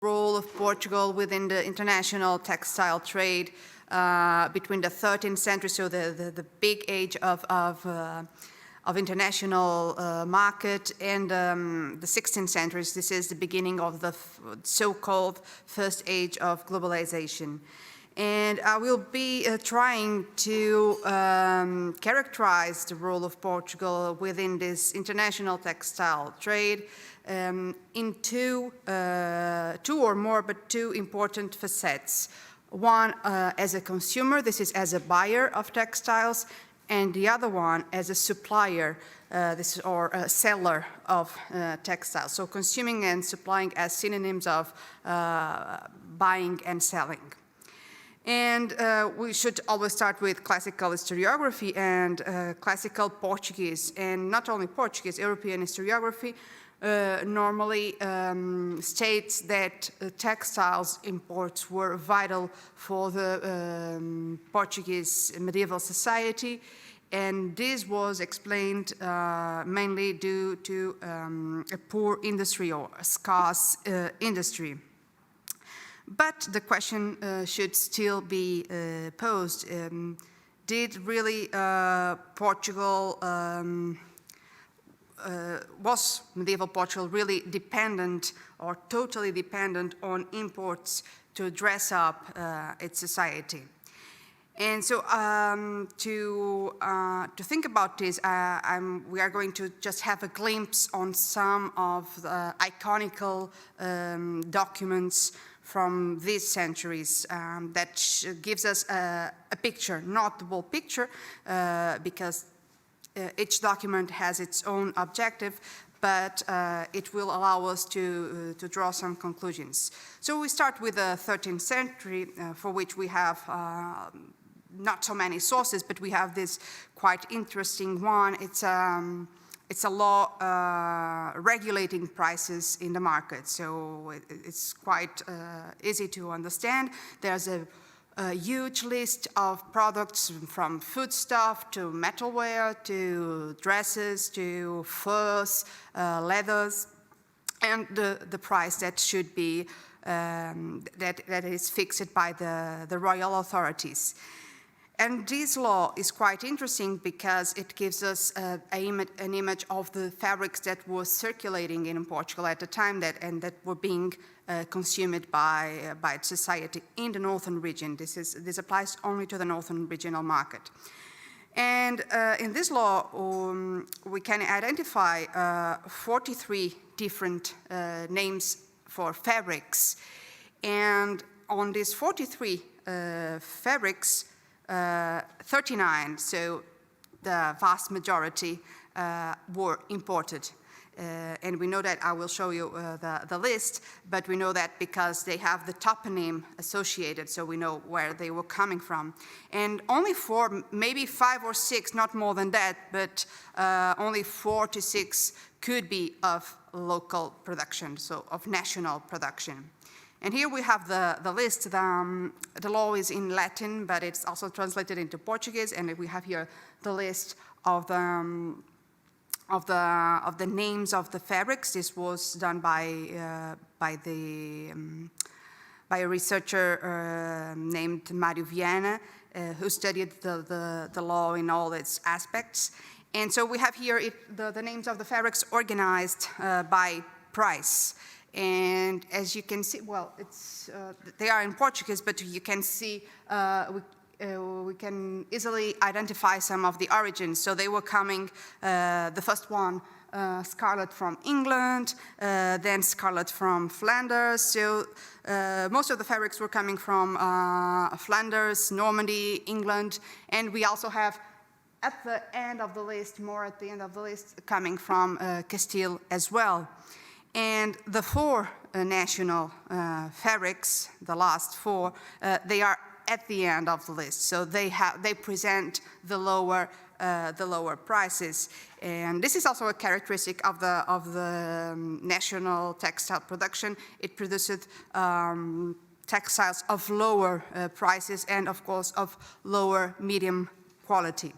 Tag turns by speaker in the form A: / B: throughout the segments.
A: role of Portugal within the international textile trade between the 13th century, so the big age of international market, and the 16th century. This is the beginning of the so-called first age of globalization. And I will be trying to characterize the role of Portugal within this international textile trade in two or more, but two important facets. One as a consumer, this is as a buyer of textiles, and the other one as a supplier, or a seller of textiles. So consuming and supplying as synonyms of buying and selling. And we should always start with classical historiography and classical Portuguese, and not only Portuguese, European historiography normally states that textiles imports were vital for the Portuguese medieval society, and this was explained mainly due to a poor industry or a scarce industry. But the question should still be posed. Did really Portugal, was medieval Portugal really dependent or totally dependent on imports to dress up its society? And so to think about this, we are going to just have a glimpse on some of the iconical documents from these centuries that gives us a picture, not the whole picture, because each document has its own objective, but it will allow us to draw some conclusions. So we start with the 13th century, for which we have not so many sources, but we have this quite interesting one. It's a law regulating prices in the market, so it's quite easy to understand. There's a huge list of products from foodstuff to metalware to dresses to furs, leathers, and the price that should be, that is fixed by the royal authorities. And this law is quite interesting because it gives us an image of the fabrics that were circulating in Portugal at the time and that were being consumed by society in the northern region. This applies only to the northern regional market. And in this law, we can identify 43 different names for fabrics. And on these 43 fabrics, 39, so the vast majority, were imported. And we know that, I will show you the list, but we know that because they have the toponym associated, so we know where they were coming from. And only 4, maybe 5 or 6, not more than that, but only 4 to 6 could be of local production, so of national production. And here we have the list. The law is in Latin, but it's also translated into Portuguese, and we have here the list of the names of the fabrics. This was done by a researcher named Mário Viana, who studied the law in all its aspects. And so we have here the names of the fabrics organized by price. And as you can see, well, they are in Portuguese, but you can see we can easily identify some of the origins. So they were coming, the first one, scarlet from England, then scarlet from Flanders. So most of the fabrics were coming from Flanders, Normandy, England, and we also have at the end of the list, more at the end of the list, coming from Castile as well. And the 4 national fabrics, the last 4, they are at the end of the list. So they present the lower prices. And this is also a characteristic of the national textile production. It produces textiles of lower prices and, of course, of lower medium quality.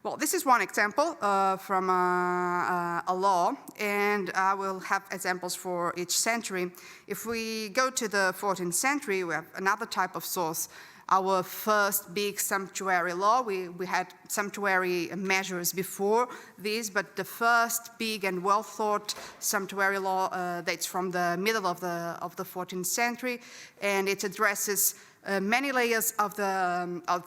A: Well, this is one example from a law, and I will have examples for each century. If we go to the 14th century, we have another type of source. Our first big sumptuary law, we had sumptuary measures before this, but the first big and well-thought sumptuary law dates from the middle of the 14th century, and it addresses many layers of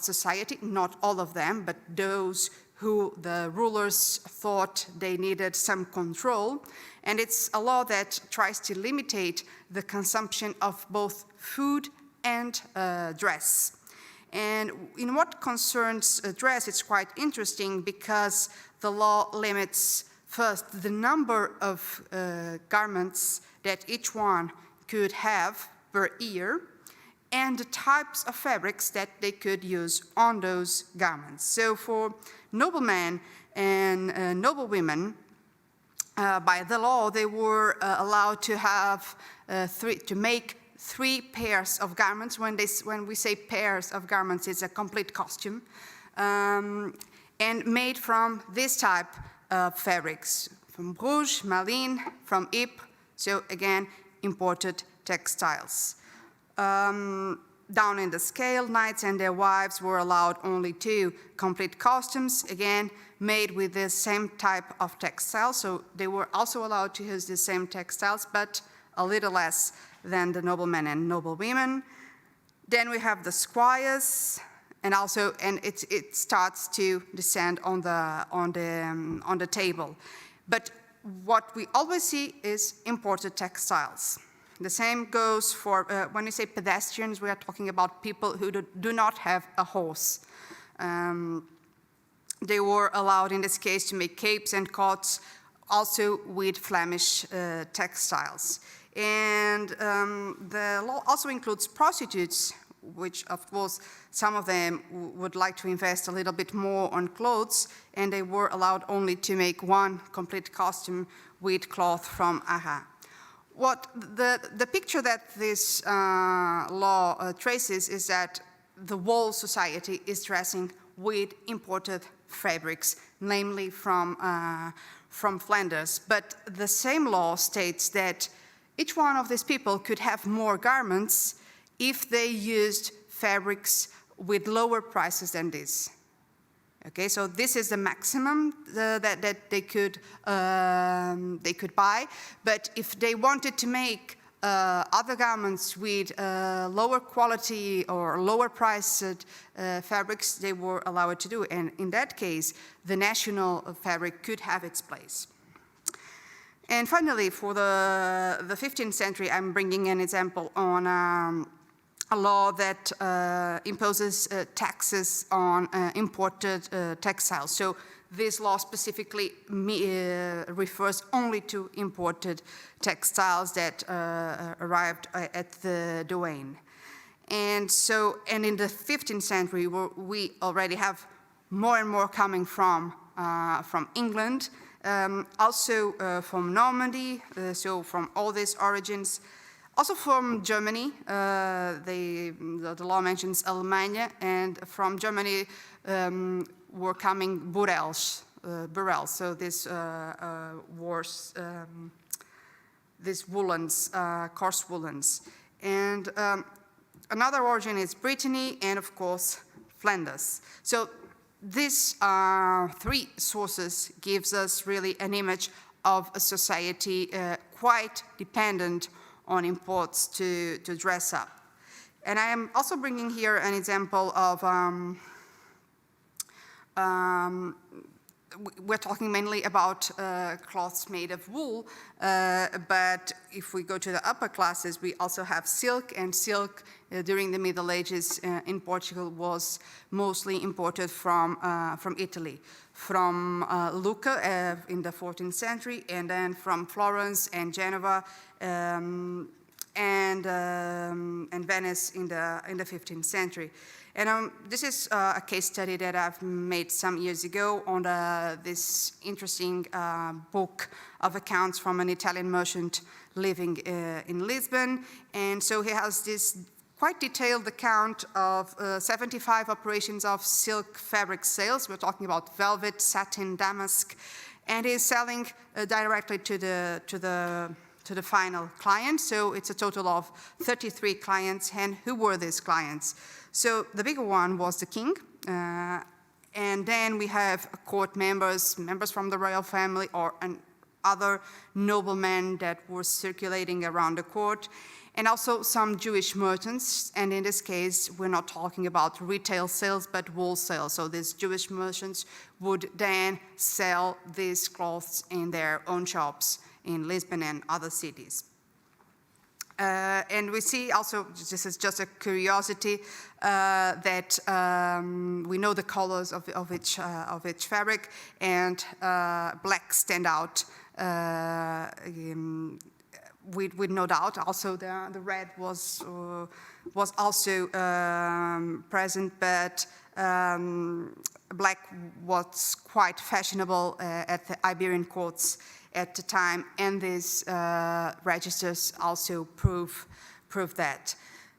A: society, not all of them, but those who the rulers thought they needed some control. And it's a law that tries to limitate the consumption of both food and dress. And in what concerns dress, it's quite interesting because the law limits first the number of garments that each one could have per year, and the types of fabrics that they could use on those garments. So for noblemen and noblewomen, by the law, they were allowed to have to make 3 pairs of garments. When we say pairs of garments, it's a complete costume, and made from this type of fabrics, from Bruges, Malines, from Ypres, so again, imported textiles. Down in the scale, knights and their wives were allowed only 2 complete costumes, again, made with the same type of textiles. So they were also allowed to use the same textiles, but a little less than the noblemen and noblewomen. Then we have the squires, and it starts to descend on the table. But what we always see is imported textiles. The same goes for, when we say pedestrians, we are talking about people who do not have a horse. They were allowed, in this case, to make capes and coats, also with Flemish textiles. And the law also includes prostitutes, which, of course, some of them would like to invest a little bit more on clothes, and they were allowed only to make 1 complete costume with cloth from Arras. What the picture that this law traces is that the whole society is dressing with imported fabrics, namely from Flanders. But the same law states that each one of these people could have more garments if they used fabrics with lower prices than this. Okay, so this is the maximum that they could buy. But if they wanted to make other garments with lower quality or lower priced fabrics, they were allowed to do. And in that case, the national fabric could have its place. And finally, for the 15th century, I'm bringing an example on a law that imposes taxes on imported textiles. So this law specifically refers only to imported textiles that arrived at the douane. And in the 15th century, we already have more and more coming from England, also from Normandy, so from all these origins. Also from Germany, the law mentions Alemania, and from Germany were coming burels, so this woolens, coarse woolens. And another origin is Brittany, and of course, Flanders. So these 3 sources gives us really an image of a society quite dependent on imports to dress up. And I am also bringing here an example of, we're talking mainly about cloths made of wool, but if we go to the upper classes, we also have silk, and silk during the Middle Ages in Portugal was mostly imported from Italy, from Lucca in the 14th century, and then from Florence and Geneva and Venice in the 15th century. And this is a case study that I've made some years ago on this interesting book of accounts from an Italian merchant living in Lisbon. And so he has this quite detailed account of 75 operations of silk fabric sales. We're talking about velvet, satin, damask, and is selling directly to the final client. So it's a total of 33 clients. And who were these clients? So the bigger one was the king. And then we have court members from the royal family, or other noblemen that were circulating around the court, and also some Jewish merchants. And in this case, we're not talking about retail sales, but wholesale. So these Jewish merchants would then sell these clothes in their own shops in Lisbon and other cities. And we see also, this is just a curiosity, that we know the colors of each fabric, and black stand out with no doubt. Also, the red was also present, but black was quite fashionable at the Iberian courts at the time, and these registers also prove that.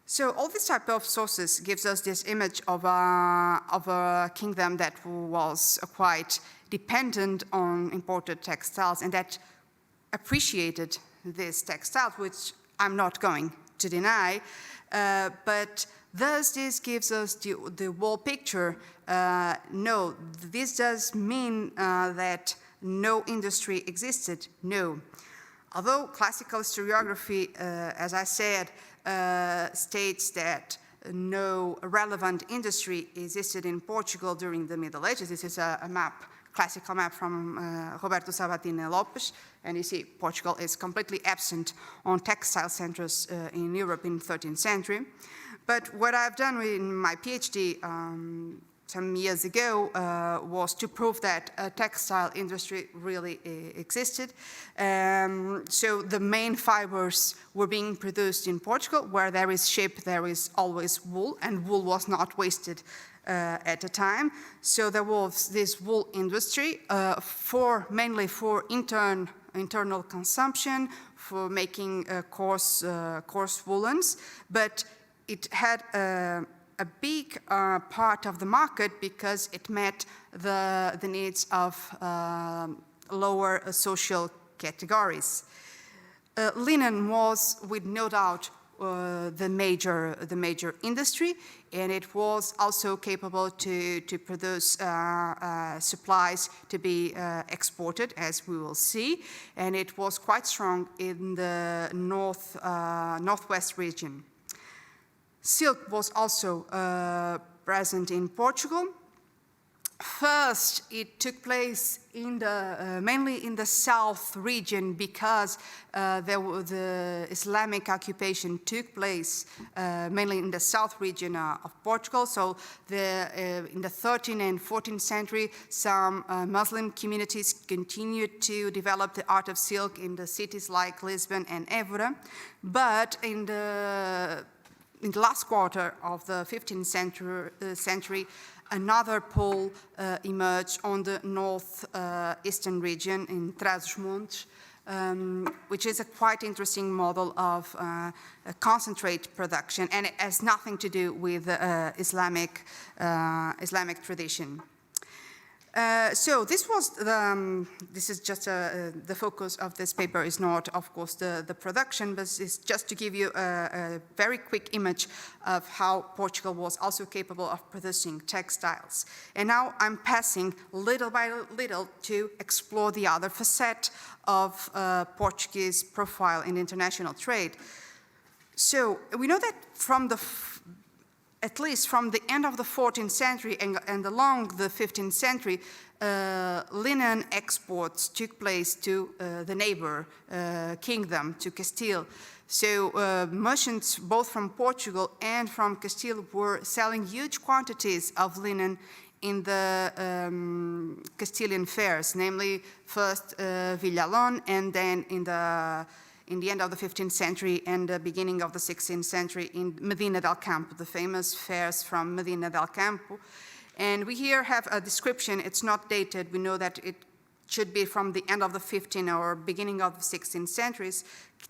A: So all this type of sources gives us this image of a kingdom that was quite dependent on imported textiles, and that appreciated these textiles, which I'm not going to deny, but thus this gives us the whole picture. No, this does mean that no industry existed, no. Although classical historiography, as I said, states that no relevant industry existed in Portugal during the Middle Ages. This is a map, classical map from Roberto Sabatini Lopes, and you see Portugal is completely absent on textile centers in Europe in the 13th century. But what I've done in my PhD some years ago was to prove that a textile industry really existed. So the main fibers were being produced in Portugal. Where there is sheep, there is always wool, and wool was not wasted at the time. So there was this wool industry mainly for internal consumption, for making coarse woolens, but it had a big part of the market because it met the needs of lower social categories. Linen was, with no doubt, the major industry, and it was also capable to produce supplies to be exported, as we will see, and it was quite strong in the northwest region. Silk was also present in Portugal. First, it took place mainly in the south region, because the Islamic occupation took place mainly in the south region of Portugal. So in the 13th and 14th century, some Muslim communities continued to develop the art of silk in the cities like Lisbon and Évora. But in the last quarter of the 15th century, another pole emerged on the northeastern region in Trás-os-Montes, which is a quite interesting model of concentrate production, and it has nothing to do with Islamic tradition. So this is just the focus of this paper is not, of course, the production, but it's just to give you a very quick image of how Portugal was also capable of producing textiles. And now I'm passing little by little to explore the other facet of Portuguese profile in international trade. So we know that at least from the end of the 14th century and along the 15th century, linen exports took place to the neighbor kingdom, to Castile. So merchants both from Portugal and from Castile were selling huge quantities of linen in the Castilian fairs, namely first Villalón, and then in the end of the 15th century and the beginning of the 16th century in Medina del Campo, the famous fairs from Medina del Campo. And we here have a description. It's not dated. We know that it should be from the end of the 15th or beginning of the 16th centuries,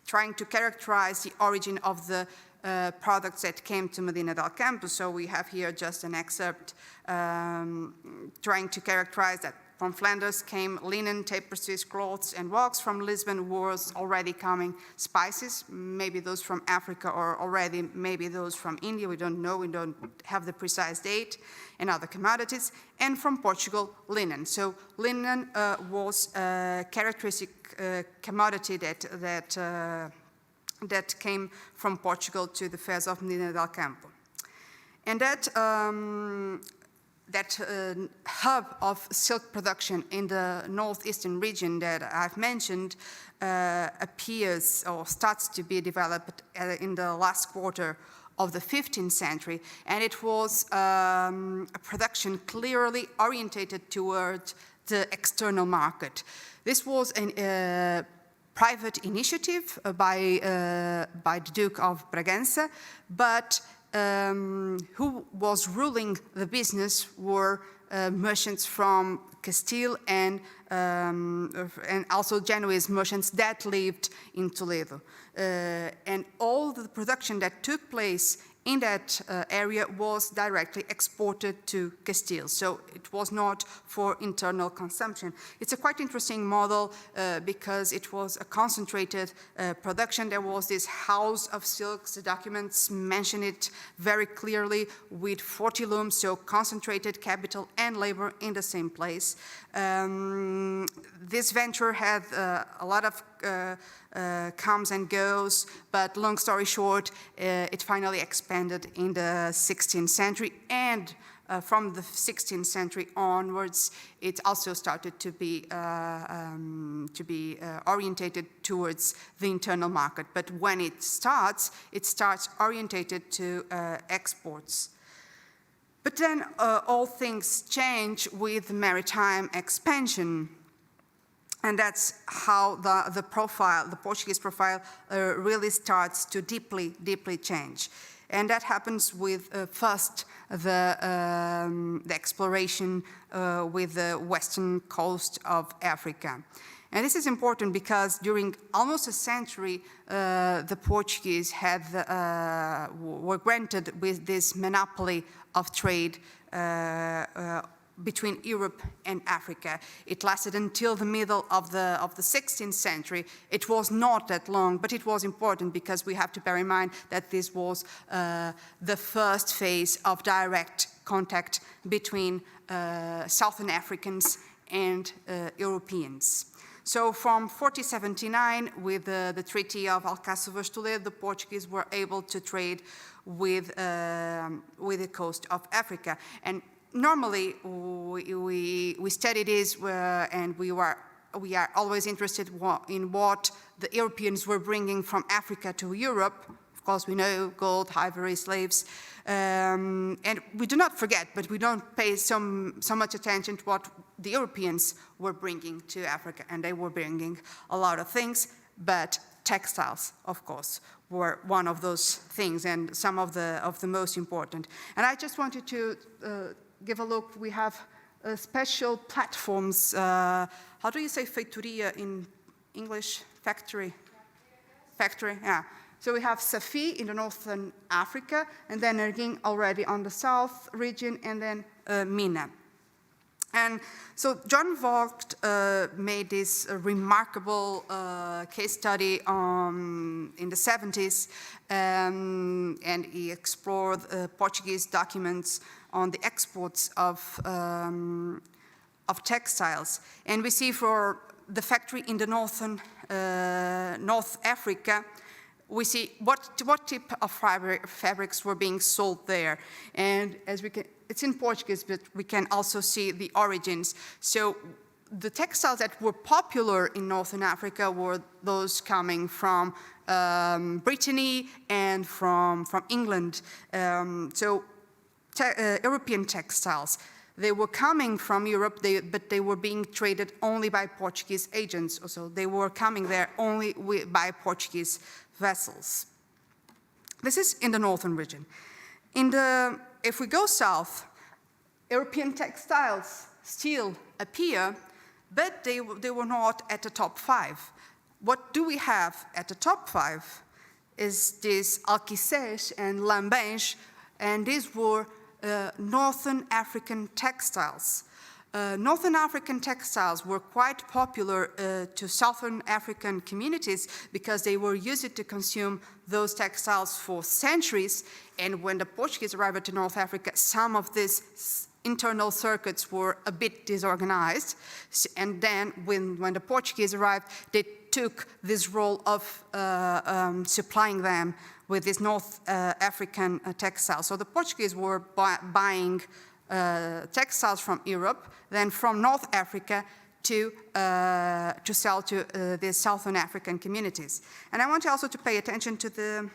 A: trying to characterize the origin of the products that came to Medina del Campo. So we have here just an excerpt trying to characterize that from Flanders came linen, tapestries, cloths, and rugs. From Lisbon was already coming spices, maybe those from Africa or already maybe those from India. We don't know, we don't have the precise date, and other commodities. And from Portugal, linen. So linen was a characteristic commodity that came from Portugal to the fairs of Medina del Campo. And that hub of silk production in the northeastern region that I've mentioned appears or starts to be developed in the last quarter of the 15th century, and it was a production clearly orientated towards the external market. This was a private initiative by the Duke of Bragança, but who was ruling the business were merchants from Castile and also Genoese merchants that lived in Toledo. And all the production that took place in that area was directly exported to Castile, so it was not for internal consumption. It's a quite interesting model because it was a concentrated production. There was this house of silks. The documents mention it very clearly with 40 looms, so concentrated capital and labor in the same place. This venture had a lot of comes and goes, but long story short, it finally expanded in the 16th century, and from the 16th century onwards, it also started to be orientated towards the internal market. But when it starts orientated to exports. But then all things change with maritime expansion. And that's how the profile, the Portuguese profile, really starts to deeply change. And that happens with first the exploration with the western coast of Africa. And this is important because during almost a century, the Portuguese were granted with this monopoly of trade between Europe and Africa. It lasted until the middle of the 16th century. It was not that long, but it was important because we have to bear in mind that this was the first phase of direct contact between Southern Africans and Europeans. So from 1479, with the Treaty of Alcáçovas-Toledo, the Portuguese were able to trade with the coast of Africa. And normally, we study this, and we are always interested in what the Europeans were bringing from Africa to Europe. Of course, we know gold, ivory, slaves, and we do not forget, but we don't pay so much attention to what the Europeans were bringing to Africa, and they were bringing a lot of things, but textiles, of course, were one of those things, and some of the most important. And I just wanted to give a look. We have special platforms. How do you say feitoria in English? Factory? Factory, yeah. So we have Safi in the northern Africa, and then Erguim already on the south region, and then Minho. And so John Vogt made this remarkable case study in the 70s, and he explored Portuguese documents on the exports of textiles. And we see for the factory in the North Africa, we see what type of fabrics were being sold there. And as we can, it's in Portuguese, but we can also see the origins. So the textiles that were popular in Northern Africa were those coming from Brittany and from England. European textiles. They were coming from Europe, but they were being traded only by Portuguese agents. So they were coming there only by Portuguese vessels. This is in the northern region. If we go south, European textiles still appear, but they were not at the top 5. What do we have at the top 5? is this alquiçés and lambens, and these were Northern African textiles. Northern African textiles were quite popular to Southern African communities because they were used to consume those textiles for centuries, and when the Portuguese arrived to North Africa, some of these internal circuits were a bit disorganized, and then when the Portuguese arrived, they took this role of supplying them with these North African textiles. So the Portuguese were buying textiles from Europe, then from North Africa to sell to the Southern African communities. And I want you also to pay attention to the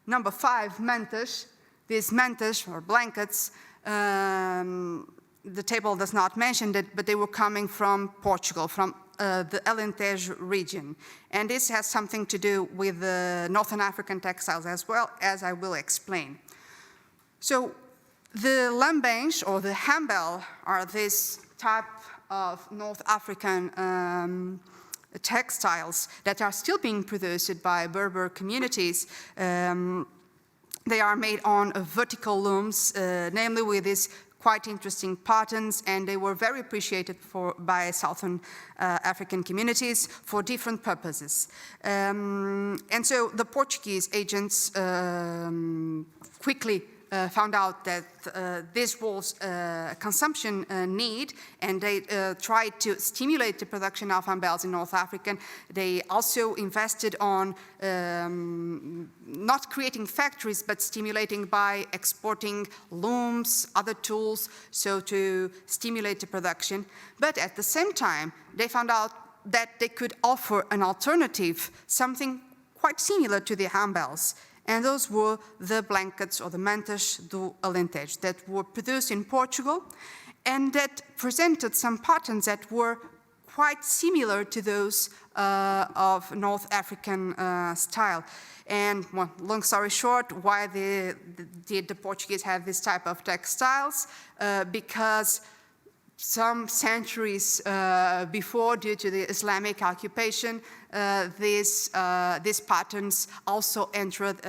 A: number 5, mantas. These mantas, or blankets, the table does not mention it, but they were coming from Portugal, from the Alentejo region. And this has something to do with the Northern African textiles as well, as I will explain. So the lambens, or the hambel, are this type of North African textiles that are still being produced by Berber communities. They are made on vertical looms, namely with these quite interesting patterns, and they were very appreciated by Southern African communities for different purposes. And so the Portuguese agents quickly found out that this was a consumption need, and they tried to stimulate the production of hambels in North Africa. They also invested on not creating factories, but stimulating by exporting looms, other tools, so to stimulate the production. But at the same time, they found out that they could offer an alternative, something quite similar to the hambels. And those were the blankets, or the mantas do Alentejo, that were produced in Portugal and that presented some patterns that were quite similar to those of North African style. And well, long story short, why did the Portuguese have this type of textiles? Because some centuries before, due to the Islamic occupation, these patterns also entered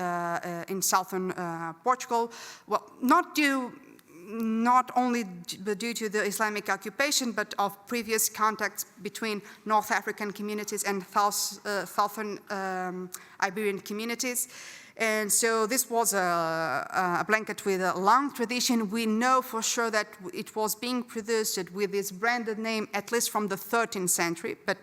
A: in southern Portugal. Well, not only due to the Islamic occupation, but of previous contacts between North African communities and southern Iberian communities. And so this was a blanket with a long tradition. We know for sure that it was being produced with this branded name at least from the 13th century, but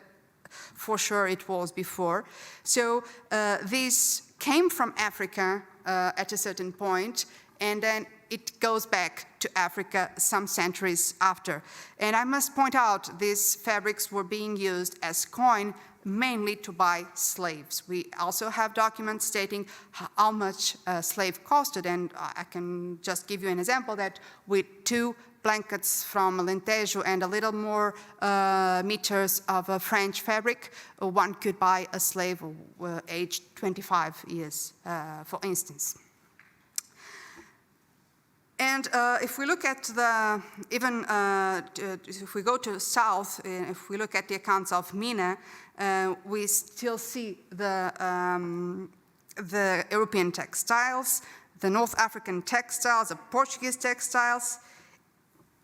A: for sure it was before. So this came from Africa at a certain point, and then it goes back to Africa some centuries after. And I must point out, these fabrics were being used as coin mainly to buy slaves. We also have documents stating how much a slave costed, and I can just give you an example that with 2 blankets from Alentejo and a little more meters of French fabric, one could buy a slave aged 25 years, for instance. And if we look at if we go to the south, if we look at the accounts of Minho, we still see the European textiles, the North African textiles, the Portuguese textiles,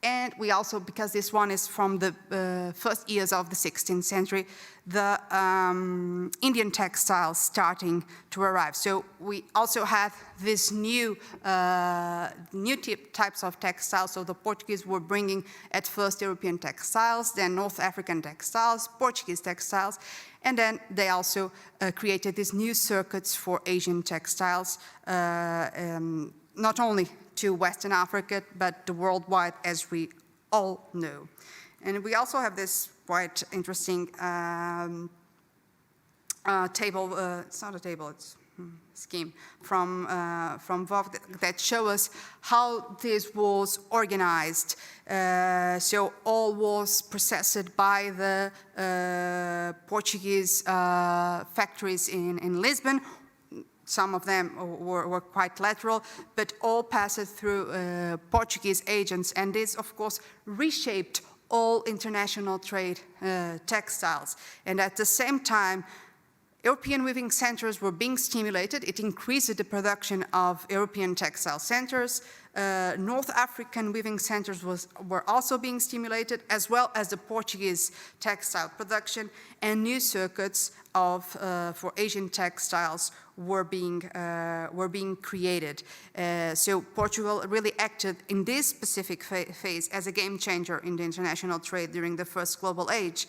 A: and we also, because this one is from the first years of the 16th century, the Indian textiles starting to arrive. So we also have this new types of textiles. So the Portuguese were bringing at first European textiles, then North African textiles, Portuguese textiles, and then they also created these new circuits for Asian textiles, not only to Western Africa, but worldwide, as we all know. And we also have this quite interesting table, it's not a table, it's a scheme, from Vogue that show us how this was organized. So all was processed by the Portuguese factories in Lisbon. Some of them were quite lateral, but all passed through Portuguese agents, and this, of course, reshaped all international trade textiles. And at the same time, European weaving centers were being stimulated. It increased the production of European textile centers. North African weaving centers were also being stimulated, as well as the Portuguese textile production, and new circuits for Asian textiles were being created. So Portugal really acted in this specific phase as a game changer in the international trade during the first global age.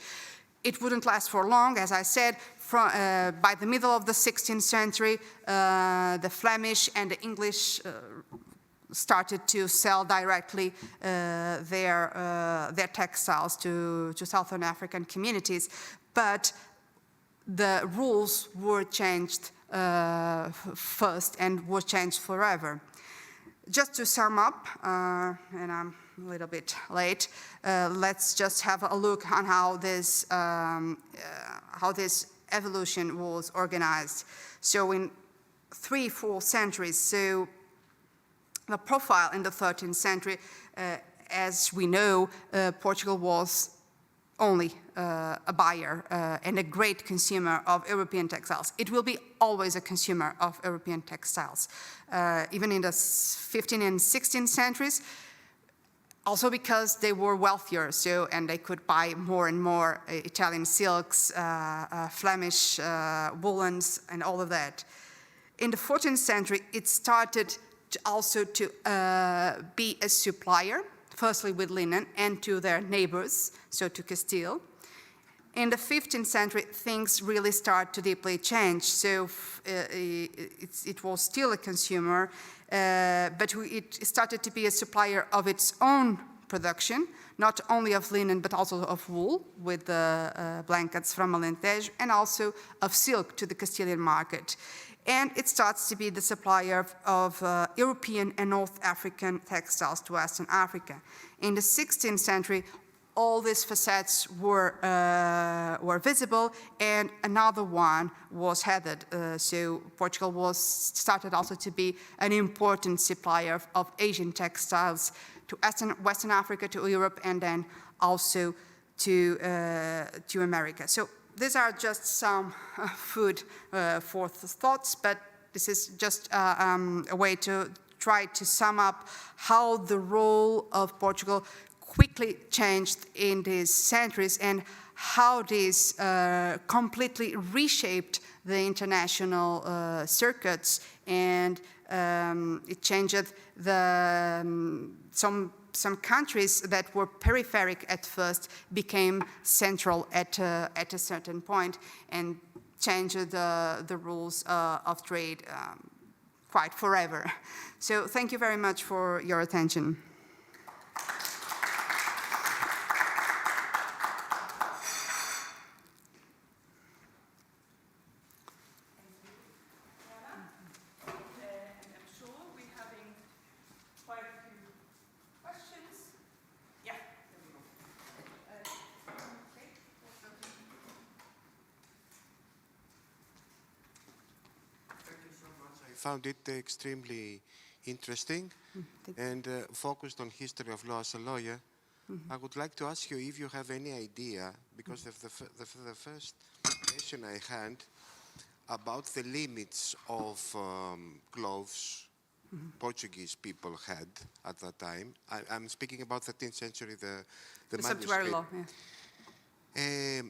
A: It wouldn't last for long, as I said. By the middle of the 16th century, the Flemish and the English started to sell directly their textiles to Southern African communities, but the rules were changed first and were changed forever. Just to sum up, and I'm a little bit late, let's just have a look on how this evolution was organized. So in 3-4 centuries, so the profile in the 13th century, as we know, Portugal was only a buyer and a great consumer of European textiles. It will be always a consumer of European textiles. Even in the 15th and 16th centuries, also because they were wealthier, and they could buy more and more Italian silks, Flemish woolens, and all of that. In the 14th century, it started also to be a supplier, firstly with linen, and to their neighbors, so to Castile. In the 15th century, things really start to deeply change. So it was still a consumer, but it started to be a supplier of its own production, not only of linen, but also of wool, with the blankets from Alentejo, and also of silk to the Castilian market. And it starts to be the supplier of European and North African textiles to Western Africa. In the 16th century, all these facets were visible, and another one was headed. So Portugal started also to be an important supplier of Asian textiles to Western Africa, to Europe, and then also to America. So these are just some food for thoughts, but this is just a way to try to sum up how the role of Portugal quickly changed in these centuries and how this completely reshaped the international circuits, and it changed some countries that were peripheric at first became central at a certain point and changed the rules of trade quite forever. So thank you very much for your attention.
B: Found it extremely interesting and focused on history of law as a lawyer. I would like to ask you if you have any idea, because of the first question I had about the limits of clothes Portuguese people had at that time. I'm speaking about 13th century, the
A: sumptuary law.
B: Yeah.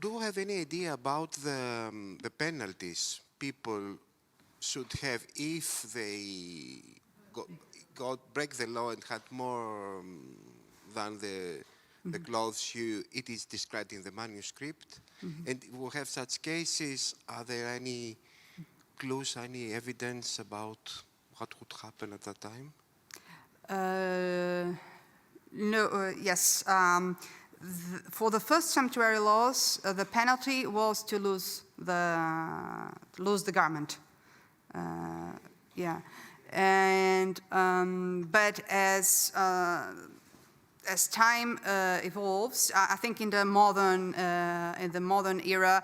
B: Do you have any idea about the penalties people should have if they break the law and had more than the clothes it is described in the manuscript? And we have such cases. Are there any clues, any evidence about what would happen at that time?
A: No, yes. For the first sumptuary laws, the penalty was to lose the garment. Yeah, and but as time evolves, I think in the modern era,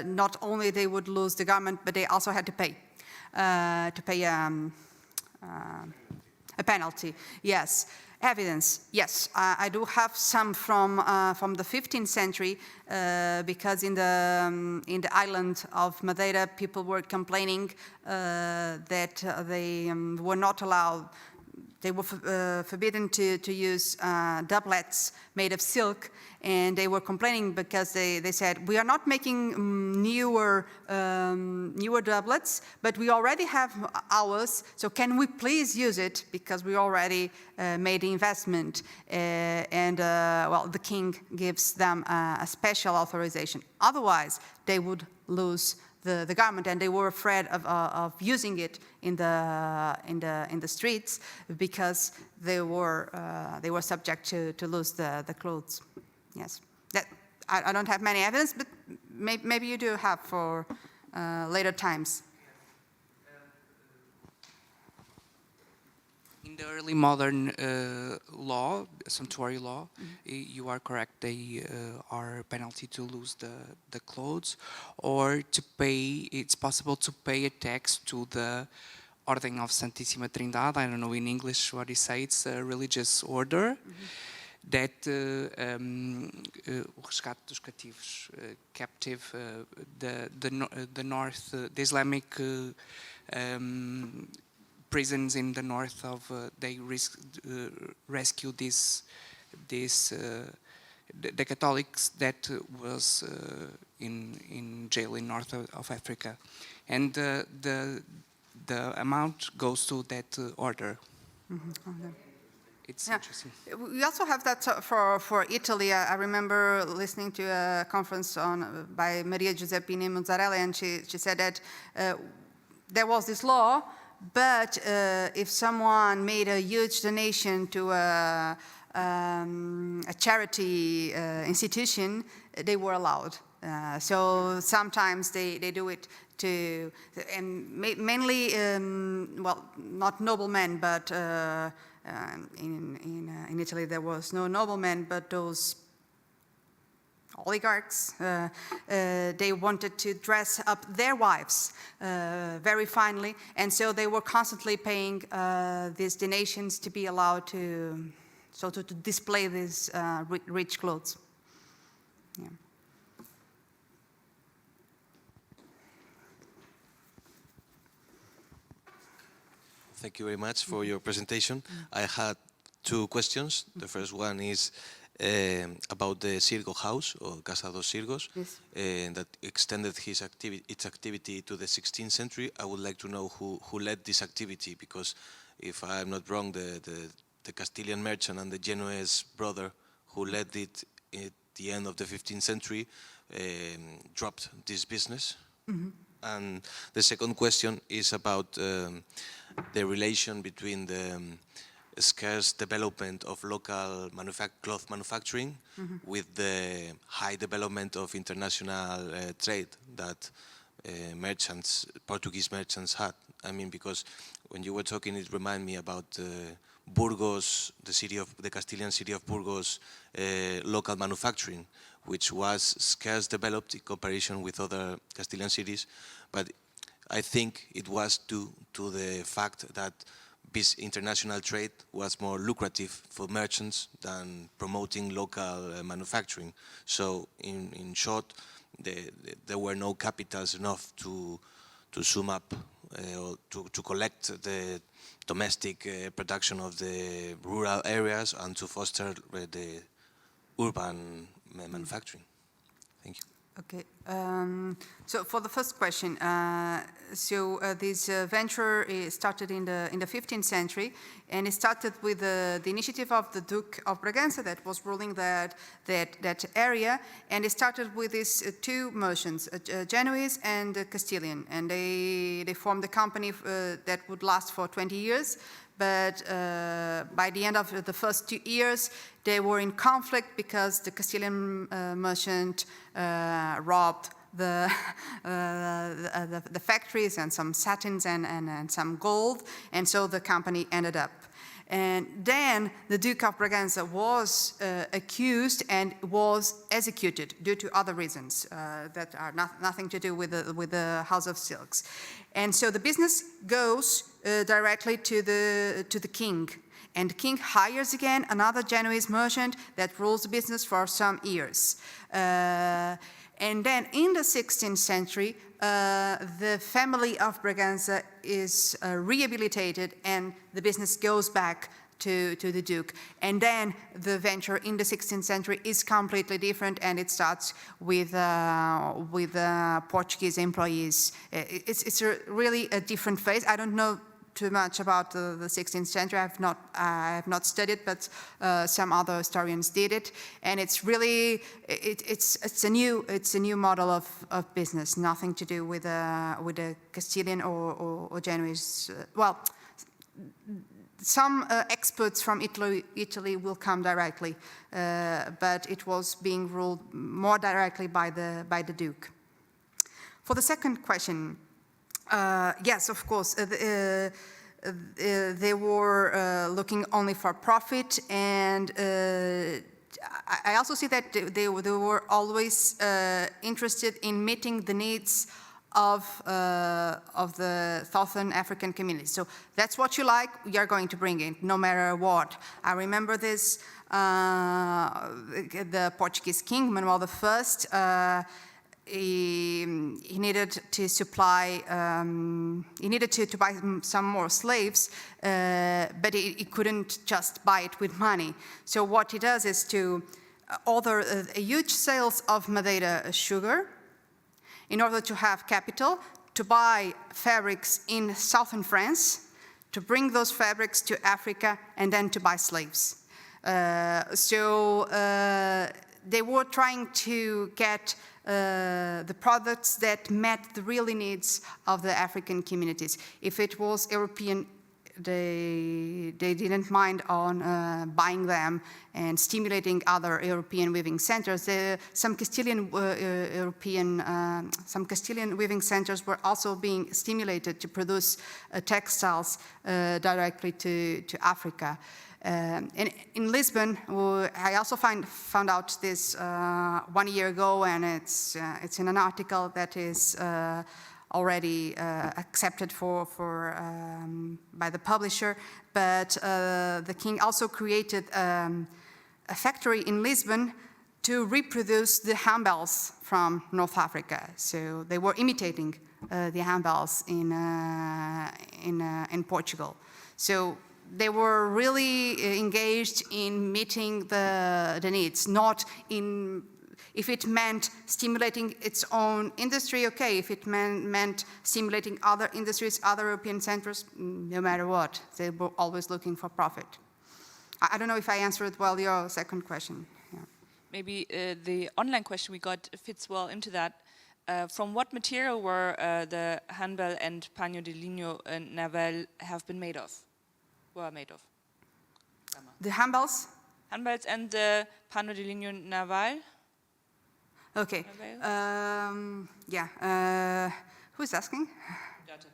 A: not only they would lose the garment, but they also had to pay a penalty. Yes, Evidence, yes, I do have some from the 15th century, because in the island of Madeira, people were complaining that they were not allowed. They were forbidden to use doublets made of silk, and they were complaining because they said, we are not making newer doublets, but we already have ours, so can we please use it, because we already made the investment, well, the king gives them a special authorization. Otherwise, they would lose the garment, and they were afraid of using it in the streets, because they were subject to lose the clothes. Yes, that I don't have many evidence, but maybe you do have for later times.
C: In the early modern law, sumptuary law, you are correct. They are penalty to lose the clothes, or to pay. It's possible to pay a tax to the Ordem of Santíssima Trindade. I don't know in English what you say. It's a religious order that o resgate dos cativos, captive, the north, the Islamic. Prisons in the north of they rescue the Catholics that was in jail in north of Africa, and the amount goes to that order.
A: Mm-hmm. Okay.
C: It's interesting.
A: We also have that for Italy. I remember listening to a conference by Maria Giuseppina Mozzarella, and she said that there was this law, but if someone made a huge donation to a charity institution, they were allowed. So sometimes they do it to, and mainly, well, not noblemen, but in Italy there was no noblemen, but those oligarchs, they wanted to dress up their wives very finely, and so they were constantly paying these donations to be allowed to display these rich clothes. Yeah.
D: Thank you very much for your presentation. I had two questions. The first one is about the Cirgo house, or Casa dos Cirgos,
A: Yes.
D: That extended its activity to the 16th century. I would like to know who led this activity, because if I'm not wrong, the Castilian merchant and the Genoese brother who led it at the end of the 15th century dropped this business. Mm-hmm. And the second question is about the relation between the scarce development of local cloth manufacturing with the high development of international trade that Portuguese merchants had. I mean, because when you were talking, it reminded me about Burgos, the Castilian city of Burgos, local manufacturing, which was scarce developed in comparison with other Castilian cities, but I think it was due to the fact that this international trade was more lucrative for merchants than promoting local manufacturing. So, in short, there were no capitals enough to sum up or to collect the domestic production of the rural areas and to foster the urban manufacturing. Thank you.
A: Okay. So for the first question, this venture started in the 15th century, and it started with the initiative of the Duke of Braganza that was ruling that area, and it started with these two merchants, Genoese and Castilian, and they formed a company that would last for 20 years. But by the end of the first 2 years, they were in conflict because the Castilian merchant robbed the factories and some satins and some gold, and so the company ended up. And then the Duke of Braganza was accused and was executed due to other reasons that are nothing to do with the House of Silks. And so the business goes directly to the king. And the king hires again another Genoese merchant that rules the business for some years. And then in the 16th century, the family of Braganza is rehabilitated and the business goes back to the Duke. And then the venture in the 16th century is completely different, and it starts with Portuguese employees. It's really a different phase. I don't know too much about the 16th century. I have not studied, but some other historians did it, and it's really it's a new model of business. Nothing to do with the Castilian or Genoese. Well, some experts from Italy will come directly, but it was being ruled more directly by the Duke. For the second question. Yes, of course. They were looking only for profit, and I also see that they were always interested in meeting the needs of the Southern African community. So that's what you like, you're going to bring it, no matter what. I remember this, the Portuguese king, Manuel I, he needed to supply, he needed to buy some more slaves, but he couldn't just buy it with money. So what he does is to order a huge sales of Madeira sugar in order to have capital, to buy fabrics in southern France, to bring those fabrics to Africa, and then to buy slaves. They were trying to get the products that met the real needs of the African communities. If it was European, they didn't mind on buying them and stimulating other European weaving centers. Some Castilian weaving centers were also being stimulated to produce textiles directly to Africa. And in Lisbon, I also found out this 1 year ago, and it's in an article that is already accepted by the publisher. But the king also created a factory in Lisbon to reproduce the handbells from North Africa. So they were imitating the handbells in Portugal. So they were really engaged in meeting the needs, not in, if it meant stimulating its own industry, okay. If it meant stimulating other industries, other European centers, no matter what, they were always looking for profit. I don't know if I answered well your second question. Yeah.
E: Maybe the online question we got fits well into that. From what material were the handbell and paño de lino naval have been made of? Were made of?
A: The handbells?
E: Handbells and the paño de lino naval?
A: Okay. Who's asking?
E: Dörte.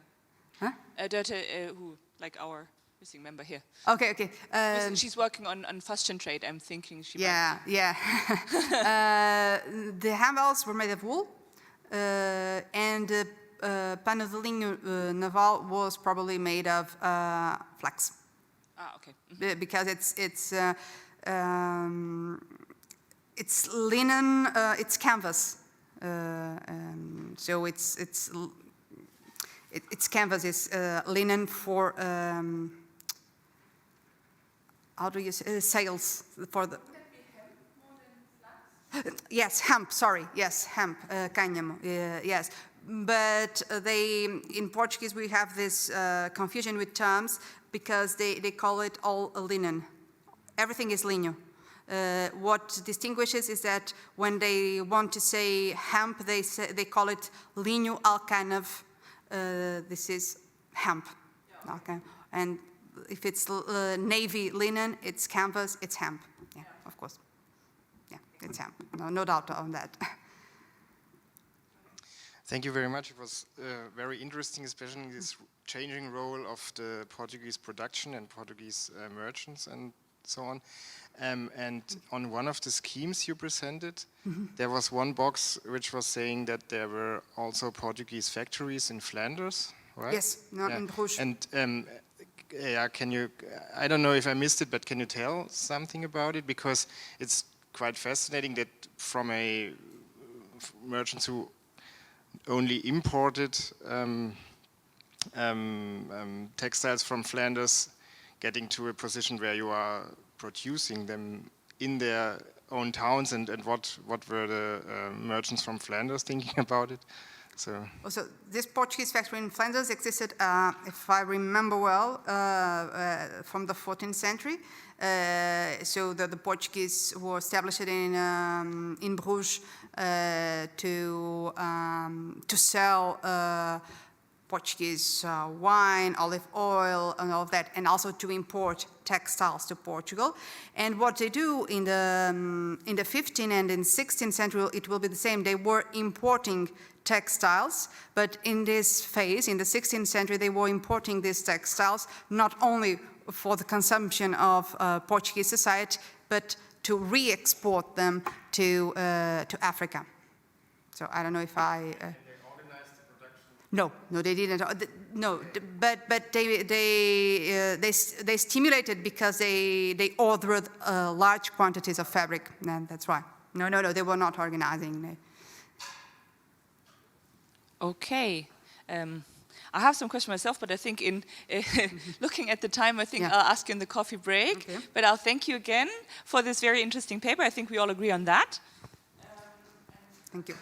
A: Huh?
E: Dörte, who, like our missing member here.
A: Okay, okay.
E: She's working on fashion trade, I'm thinking she
A: Yeah, yeah. The handbells were made of wool, and the paño de lino naval was probably made of flax.
E: Ah, okay. Mm-hmm.
A: Because it's linen, it's canvas. So its canvas is linen for how do you say sails for the. Yes, hemp. Sorry, yes, hemp, cáñamo. Yes, but in Portuguese we have this confusion with terms because they call it all linen. Everything is lino. What distinguishes is that when they want to say hemp, they call it lino alcanov. This is hemp. Yeah. Okay, and if it's navy linen, it's canvas, it's hemp. Yeah, of course. Yeah, it's hemp. No doubt on that.
F: Thank you very much. It was very interesting, especially this changing role of the Portuguese production and Portuguese merchants and so on. And on one of the schemes you presented, there was one box which was saying that there were also Portuguese factories in Flanders, right?
A: Yes, not in Bruges.
F: And yeah, can you, I don't know if I missed it, but can you tell something about it? Because it's quite fascinating that from a merchants who only imported textiles from Flanders, getting to a position where you are producing them in their own towns, and what were the merchants from Flanders thinking about it? So
A: this Portuguese factory in Flanders existed, if I remember well, from the 14th century. So the Portuguese were established in Bruges to sell Portuguese wine, olive oil, and all of that, and also to import textiles to Portugal. And what they do in the 15th and in 16th century, it will be the same. They were importing textiles, but in this phase, in the 16th century, they were importing these textiles not only for the consumption of Portuguese society, but to re-export them to Africa. So I don't know if I. No, they didn't. No, but they stimulated because they ordered large quantities of fabric, and that's why. No, they were not organizing.
E: Okay. I have some questions myself, but I think in looking at the time, I think I'll ask you in the coffee break. Okay. But I'll thank you again for this very interesting paper. I think we all agree on that.
A: Thank you.